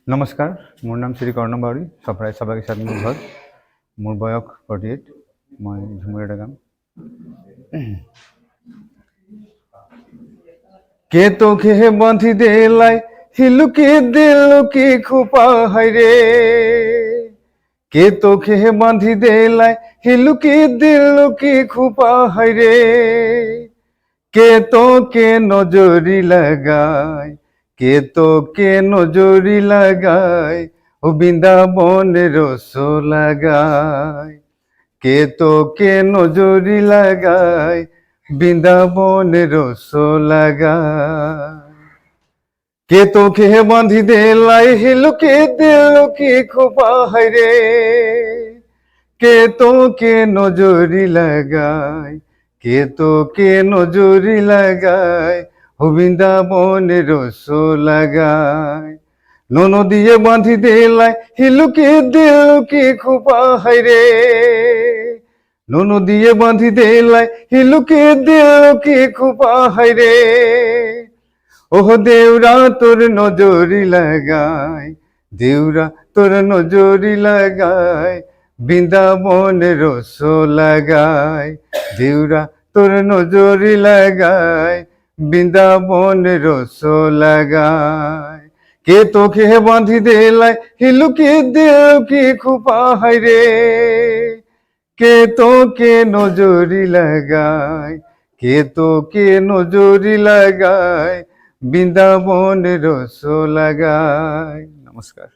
নমস্কাৰ, মোৰ নাম শ্ৰী কৰ্ণ বাউৰী, চপৰাই চাবাগিচাত মোৰ ঘৰ। মোৰ বয়স 48, মই ঝুমুৰিয়া গাম। কে তোকে বাঁধি দেলাই হিলুকি দিলুকি খোপা হাইরে, কে তোকে বাঁধি দেলাই হিলুকি দিলুকি খোপা হাইরে, কে তোকে নজরি লাগায়, কে তোকে নজরি লাগায়, ও বৃন্দাবনের রস লাগায়, কে তোকে নজরি লাগায়, বৃন্দাবনের রস লাগায়, কে তোকে বাঁধি দেলাই হিলুকি দিলুকি খোপা হাইরে, কে তোকে নজরি লাগায়, কে তোকে নজরি লাগায়, ও বৃন্দাবনের রস লাগায়, নন দিয়ে বাঁধি দেলাই হিলুকি দিলুকি খোপা হাইরে, নন দিয়ে বাঁধি দেলাই হিলুকি দিলুকি খোপা হাইরে, ওহ দেউরা তোর নজরি লাগায়, দেউরা তোর নজরি লাগায়, বৃন্দাবনের রস লাগায়, দেউরা তোর নজরি লাগায়, বৃন্দাবনের রস লাগায়, কে তোকে বাঁধি দেলাই হিলুকি দিলুকি খোপা হাইরে, কে তোকে নজরি লাগায়, কে তোকে নজরি লাগায়, বৃন্দাবনের রস লাগায়। নমস্কার।